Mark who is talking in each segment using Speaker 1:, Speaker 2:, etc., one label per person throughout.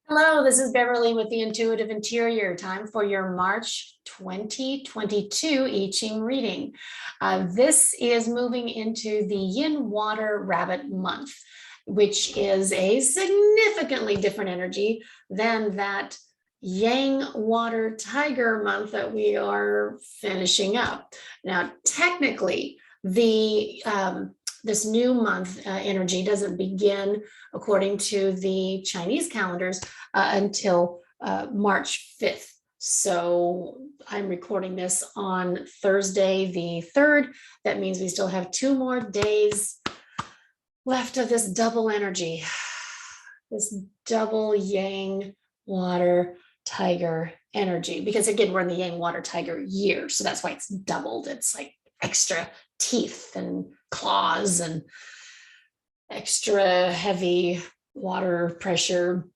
Speaker 1: Hello, this is Beverly with the Intuitive Interior. Time for your March 2022 I Ching reading. This is moving into the Yin Water Rabbit month, which is a significantly different energy than that Yang Water Tiger month that we are finishing up. Now, technically, the this new month energy doesn't begin according to the Chinese calendars until March 5th. So I'm recording this on Thursday, the 3rd. That means we still have 2 more days left of this double energy, this double yang water tiger energy. Because again, we're in the yang water tiger year. So that's why it's doubled. It's like extra teeth and claws and extra heavy water pressure.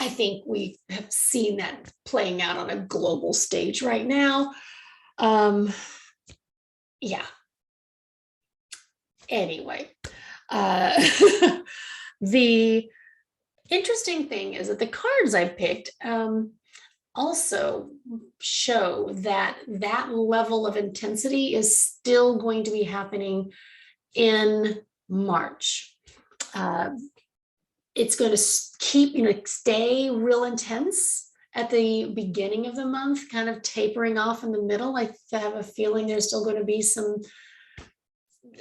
Speaker 1: I think we have seen that playing out on a global stage right now. Yeah. Anyway, the interesting thing is that the cards I picked also show that that level of intensity is still going to be happening in March. It's going to keep, stay real intense at the beginning of the month, kind of tapering off in the middle. I have a feeling there's still going to be some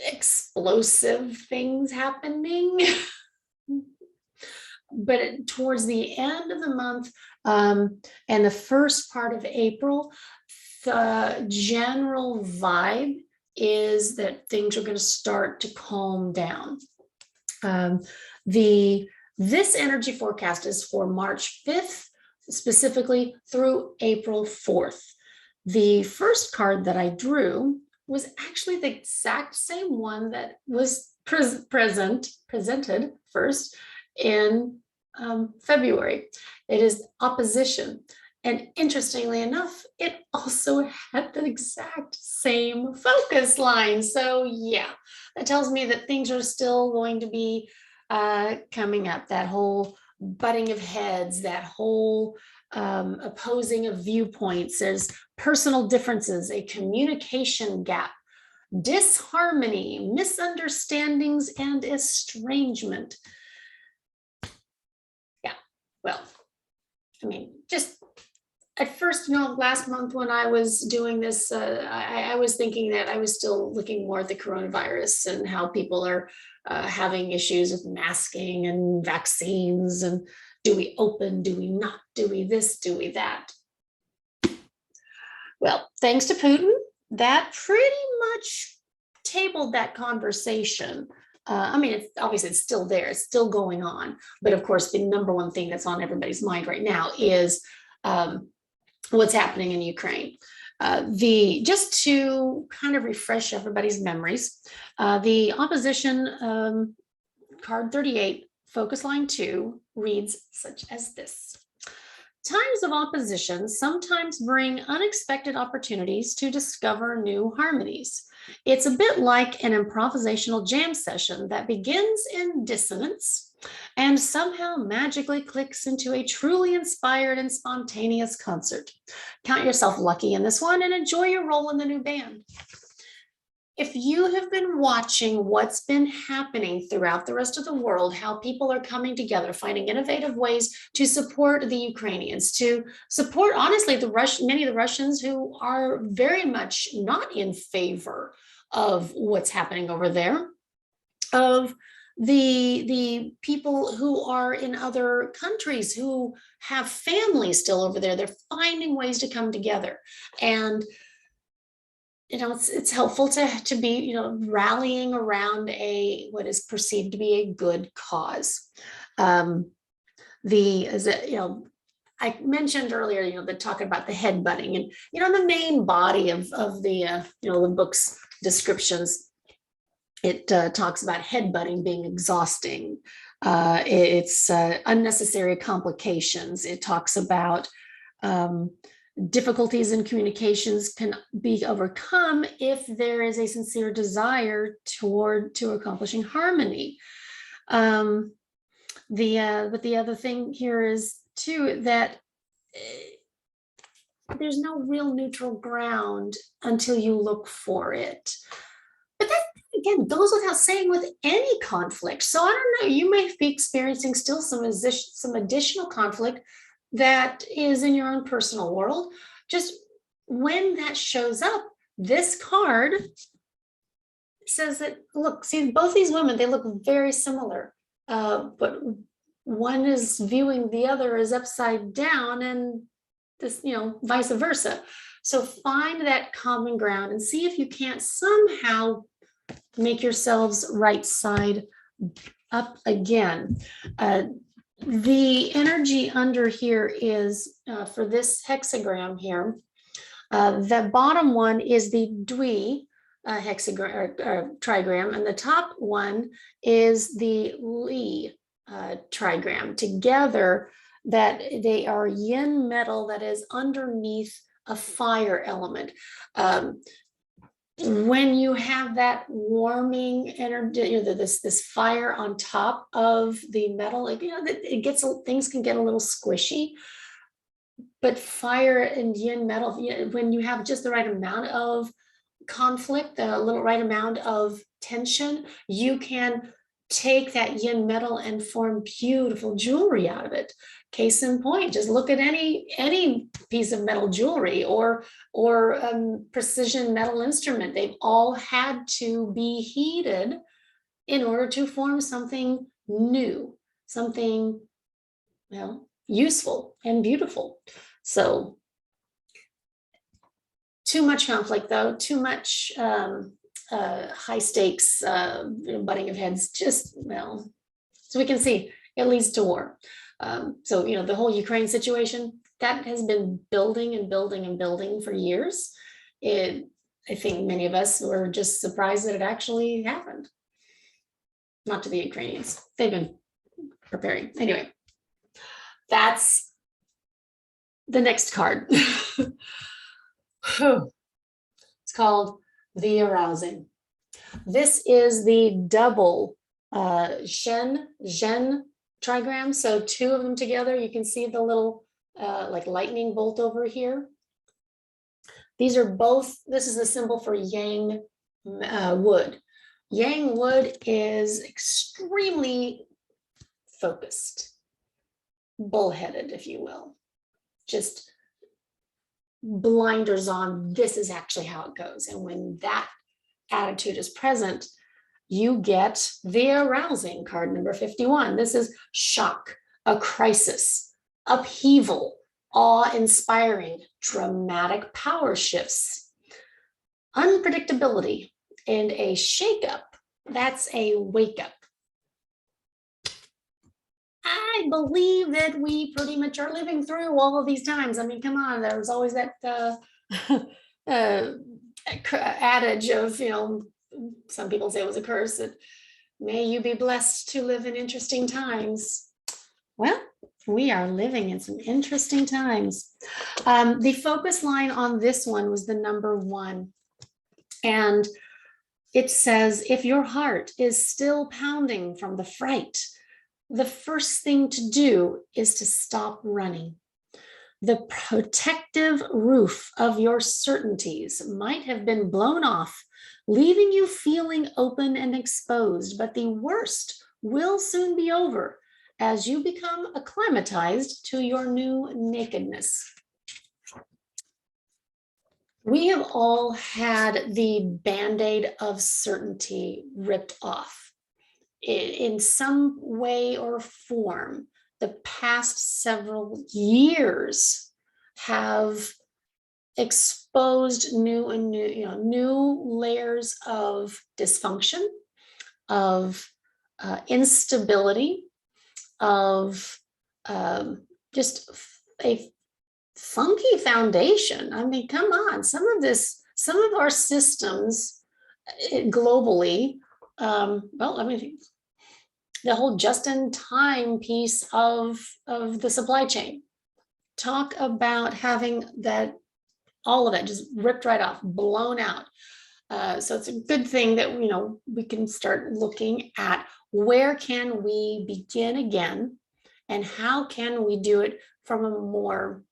Speaker 1: explosive things happening. But towards the end of the month and the first part of April, the general vibe is that things are going to start to calm down. This energy forecast is for March 5th, specifically through April 4th. The first card that I drew was actually the exact same one that was presented first in February. It is opposition. And interestingly enough, it also had the exact same focus line. So yeah, that tells me that things are still going to be coming up. That whole butting of heads, that whole opposing of viewpoints. There's personal differences, a communication gap, disharmony, misunderstandings, and estrangement. Yeah, well, I mean, just at first, last month when I was doing this, I was thinking that I was still looking more at the coronavirus and how people are having issues with masking and vaccines. And do we open? Do we not? Do we this? Do we that? Well, thanks to Putin, that pretty much tabled that conversation. I mean, obviously it's still there. It's still going on. But of course, the number one thing that's on everybody's mind right now is what's happening in Ukraine. Just to kind of refresh everybody's memories, the opposition card 38, focus line 2, reads such as this. Times of opposition sometimes bring unexpected opportunities to discover new harmonies. It's a bit like an improvisational jam session that begins in dissonance and somehow magically clicks into a truly inspired and spontaneous concert. Count yourself lucky in this one and enjoy your role in the new band. If you have been watching what's been happening throughout the rest of the world, how people are coming together, finding innovative ways to support the Ukrainians, to support, honestly, many of the Russians who are very much not in favor of what's happening over there, of the people who are in other countries who have families still over there. They're finding ways to come together. And it's helpful to be, rallying around what is perceived to be a good cause. I mentioned earlier, the talking about the headbutting and, the main body of the, the book's descriptions, it talks about headbutting being exhausting. It's unnecessary complications. It talks about difficulties in communications can be overcome if there is a sincere desire to accomplishing harmony. But the other thing here is too, that there's no real neutral ground until you look for it. But that, again, goes without saying with any conflict. So I don't know, you may be experiencing still some additional conflict that is in your own personal world. Just when that shows up, this card says that, look, see, both these women, they look very similar, but one is viewing the other as upside down, and this, vice versa. So find that common ground and see if you can't somehow make yourselves right side up again. The energy under here is, for this hexagram here, the bottom one is the Dwi hexagram or trigram, and the top one is the Li trigram. Together, that they are yin metal that is underneath a fire element. When you have that warming energy, this fire on top of the metal, things can get a little squishy. But fire and yin metal, when you have just the right amount of conflict, the little right amount of tension, you can take that yin metal and form beautiful jewelry out of it. Case in point, just look at any piece of metal jewelry or precision metal instrument. They've all had to be heated in order to form something new, something, useful and beautiful. So too much conflict, though, too much high stakes, butting of heads, so we can see it leads to war. So, the whole Ukraine situation, that has been building and building and building for years. I think many of us were just surprised that it actually happened. Not to the Ukrainians. They've been preparing. Anyway, that's the next card. It's called the Arousing. This is the double Zhen trigram. So two of them together, you can see the little like lightning bolt over here. These are both, this is the symbol for yang wood. Yang wood is extremely focused, bullheaded, if you will. Just blinders on, this is actually how it goes. And when that attitude is present, you get the Arousing card number 51. This is shock, a crisis, upheaval, awe-inspiring, dramatic power shifts, unpredictability, and a shakeup. That's a wake up. I believe that we pretty much are living through all of these times. I mean, come on, there was always that adage of, some people say it was a curse, that may you be blessed to live in interesting times. Well, we are living in some interesting times. The focus line on this one was the number 1. And it says, if your heart is still pounding from the fright, the first thing to do is to stop running. The protective roof of your certainties might have been blown off, leaving you feeling open and exposed, but the worst will soon be over as you become acclimatized to your new nakedness. We have all had the Band-Aid of certainty ripped off. In some way or form, the past several years have exposed new layers of dysfunction, of instability, of just a funky foundation. I mean, come on, some of our systems globally, the whole just-in-time piece of the supply chain. Talk about having that, all of it just ripped right off, blown out. So it's a good thing that we can start looking at where can we begin again and how can we do it from a more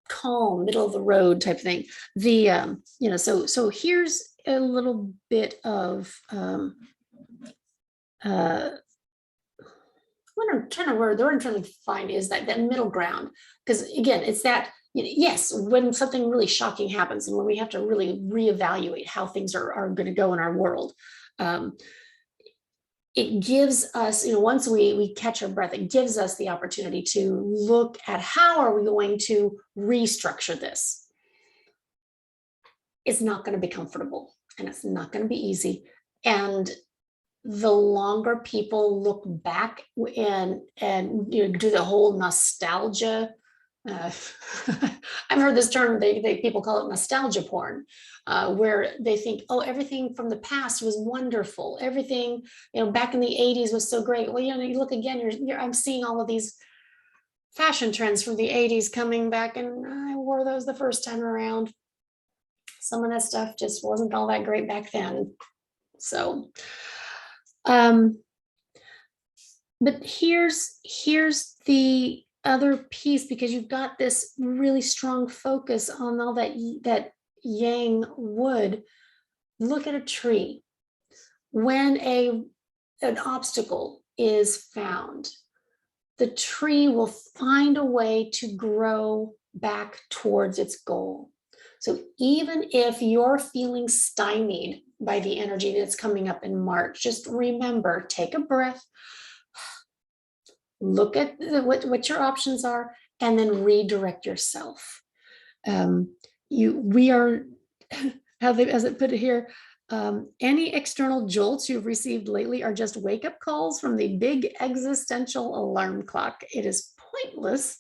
Speaker 1: calm, middle of the road type thing. So here's a little bit of what I'm trying to find is that middle ground, because again, it's that, yes, when something really shocking happens and when we have to really reevaluate how things are going to go in our world, it gives us, once we catch our breath, it gives us the opportunity to look at how are we going to restructure this. It's not going to be comfortable and it's not going to be easy. And the longer people look back and do the whole nostalgia, I've heard this term, people call it nostalgia porn, where they think, oh, everything from the past was wonderful, everything back in the 80s was so great. Well, you look again, I'm seeing all of these fashion trends from the 80s coming back, and I wore those the first time around. Some of that stuff just wasn't all that great back then. So but here's the other piece, because you've got this really strong focus on all that yang wood. Look at a tree. When an obstacle is found, the tree will find a way to grow back towards its goal. So even if you're feeling stymied by the energy that's coming up in March, just remember, take a breath, look at what your options are, and then redirect yourself. We are, as it put it here, any external jolts you've received lately are just wake-up calls from the big existential alarm clock. It is pointless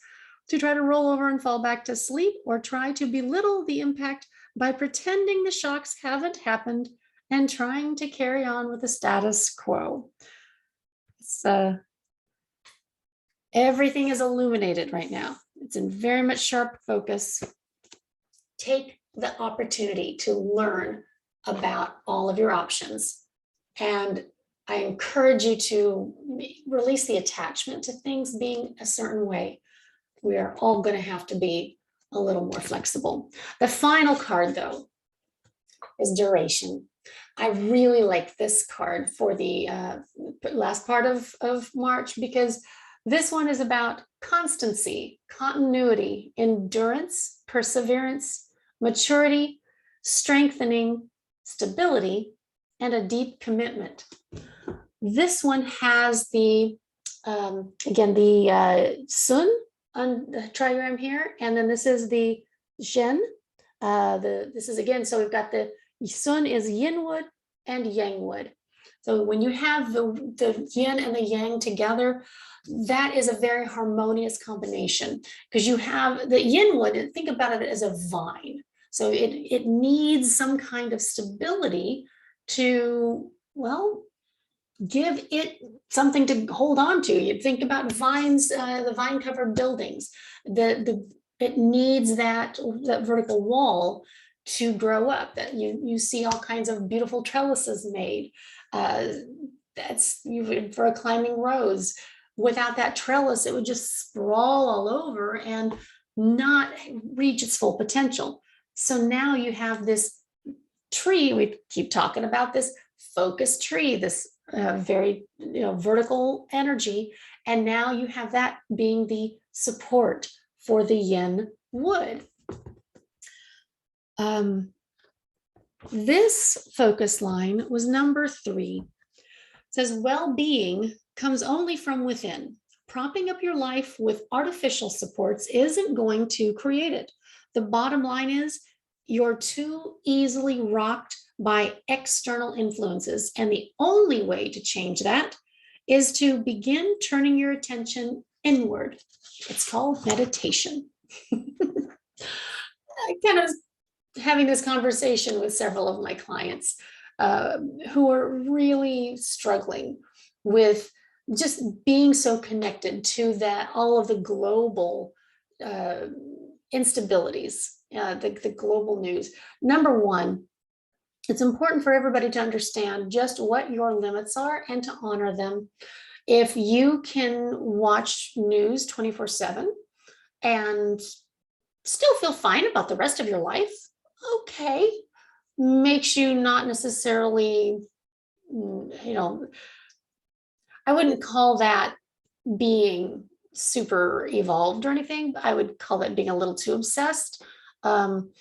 Speaker 1: to try to roll over and fall back to sleep or try to belittle the impact by pretending the shocks haven't happened and trying to carry on with the status quo. Everything is illuminated right now. It's in very much sharp focus. Take the opportunity to learn about all of your options. And I encourage you to release the attachment to things being a certain way. We are all going to have to be a little more flexible. The final card, though, is duration. I really like this card for the last part of March, because this one is about constancy, continuity, endurance, perseverance, maturity, strengthening, stability, and a deep commitment. This one has the, again, the sun on the trigram here, and then this is the Zhen. This is again, so we've got the sun is yin wood and yang wood. So when you have the yin and the yang together, that is a very harmonious combination, because you have the yin wood, think about it as a vine. So it needs some kind of stability to, well, give it something to hold on to. You think about vines, the vine covered buildings, it needs that vertical wall to grow up, that you see all kinds of beautiful trellises made. That's for a climbing rose. Without that trellis, it would just sprawl all over and not reach its full potential. So now you have this tree, we keep talking about this focused tree, this very vertical energy, and now you have that being the support for the yin wood. This focus line was number 3. It says, well-being comes only from within. Propping up your life with artificial supports isn't going to create it. The bottom line is you're too easily rocked by external influences, and the only way to change that is to begin turning your attention inward. It's called meditation. I kind of having this conversation with several of my clients who are really struggling with just being so connected to that, all of the global instabilities, the global news. Number one, It's important for everybody to understand just what your limits are and to honor them. If you can watch news 24/7 and still feel fine about the rest of your life, okay, makes you not necessarily, I wouldn't call that being super evolved or anything, but I would call that being a little too obsessed, um,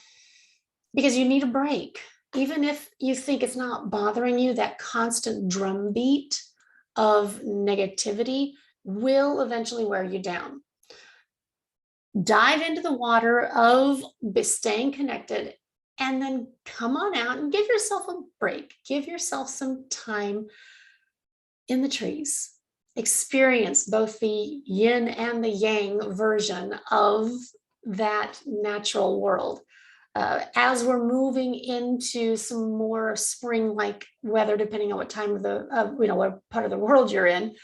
Speaker 1: because you need a break. Even if you think it's not bothering you, that constant drumbeat of negativity will eventually wear you down. Dive into the water of staying connected and then come on out and give yourself a break. Give yourself some time in the trees. Experience both the yin and the yang version of that natural world. As we're moving into some more spring-like weather, depending on what time of what part of the world you're in,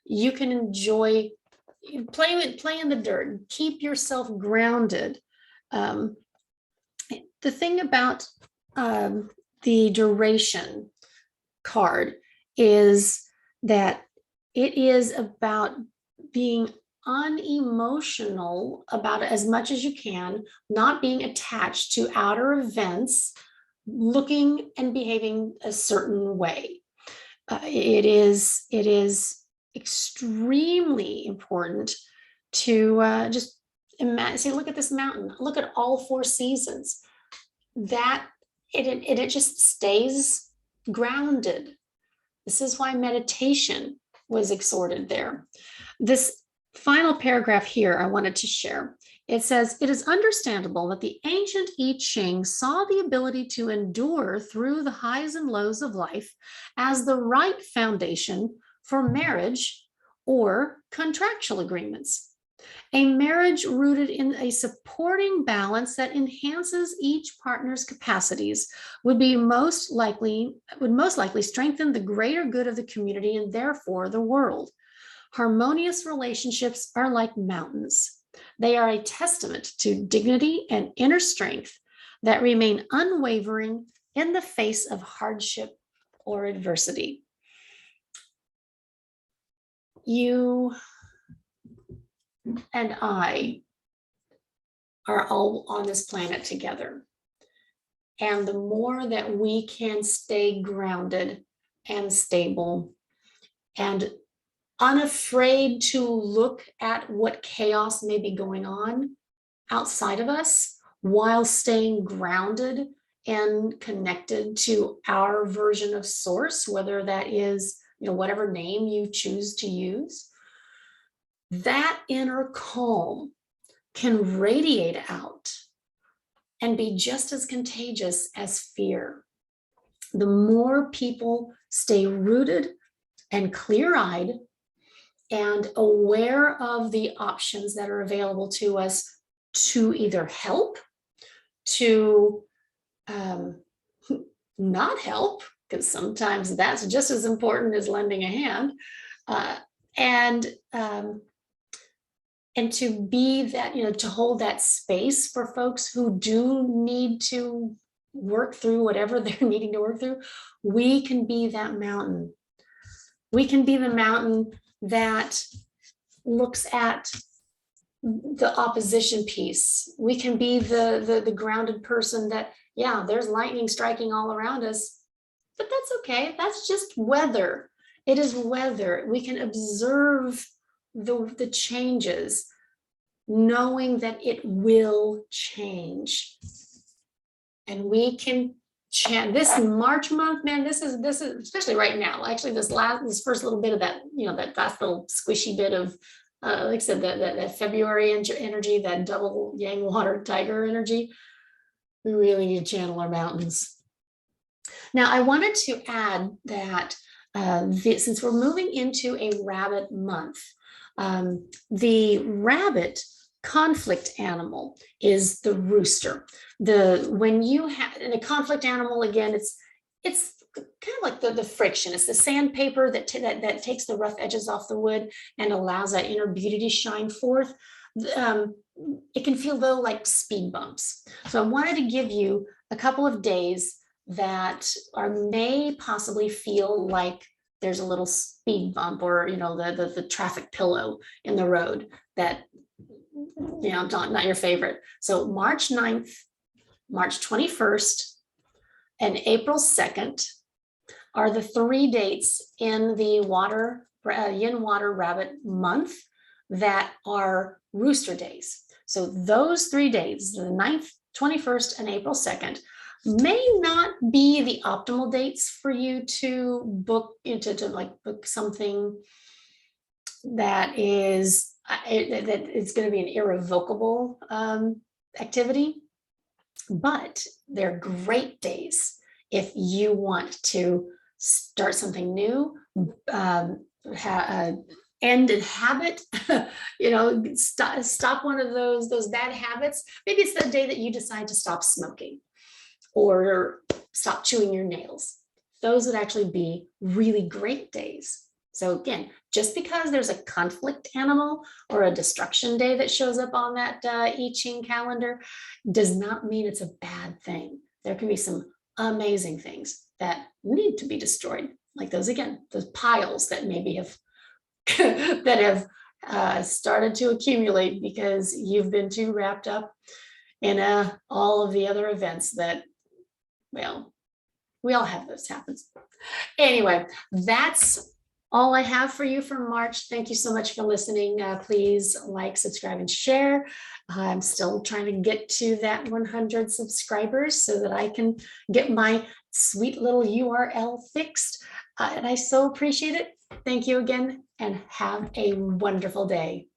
Speaker 1: you can enjoy play in the dirt, keep yourself grounded. The thing about the duration card is that it is about being unemotional about it as much as you can, not being attached to outer events, looking and behaving a certain way. It is extremely important to just imagine, say, look at this mountain, look at all four seasons. That it just stays grounded. This is why meditation was exhorted there. This final paragraph here I wanted to share. It says, it is understandable that the ancient I Ching saw the ability to endure through the highs and lows of life as the right foundation for marriage or contractual agreements. A marriage rooted in a supporting balance that enhances each partner's capacities would most likely strengthen the greater good of the community and therefore the world. Harmonious relationships are like mountains. They are a testament to dignity and inner strength that remain unwavering in the face of hardship or adversity. You and I are all on this planet together. And the more that we can stay grounded and stable and unafraid to look at what chaos may be going on outside of us while staying grounded and connected to our version of source, whether that is, whatever name you choose to use, that inner calm can radiate out and be just as contagious as fear. The more people stay rooted and clear-eyed and aware of the options that are available to us to either help, to not help, because sometimes that's just as important as lending a hand, and to be that, to hold that space for folks who do need to work through whatever they're needing to work through. We can be that mountain. We can be the mountain that looks at the opposition piece. We can be the grounded person that, yeah, there's lightning striking all around us, but that's okay. That's just weather. It is weather. We can observe the changes, knowing that it will change. And we can chant this March month, man. This is especially right now. Actually, this first little bit of that, that last little squishy bit of, like I said, that February energy, that double yang water tiger energy. We really need to channel our mountains. Now, I wanted to add that since we're moving into a rabbit month, the rabbit conflict animal is the rooster. When you have in a conflict animal, again, it's kind of like the friction. It's the sandpaper that takes the rough edges off the wood and allows that inner beauty to shine forth. It can feel though like speed bumps. So I wanted to give you a couple of days that may possibly feel like there's a little speed bump, or the traffic pillow in the road that not your favorite. So March 9th, March 21st, and April 2nd are the 3 dates in the yin water rabbit month that are rooster days. So those 3 days, the 9th, 21st, and April 2nd, may not be the optimal dates for you to book book something that is that it's going to be an irrevocable activity, but they're great days if you want to start something new, end a habit, stop one of those bad habits. Maybe it's the day that you decide to stop smoking or stop chewing your nails. Those would actually be really great days. So again, just because there's a conflict animal or a destruction day that shows up on that I Ching calendar does not mean it's a bad thing. There can be some amazing things that need to be destroyed, like those piles that maybe have that have started to accumulate because you've been too wrapped up in all of the other events that, well, we all have those happens. Anyway, that's all I have for you for March. Thank you so much for listening. Please like, subscribe, and share. I'm still trying to get to that 100 subscribers so that I can get my sweet little URL fixed. And I so appreciate it. Thank you again, and have a wonderful day.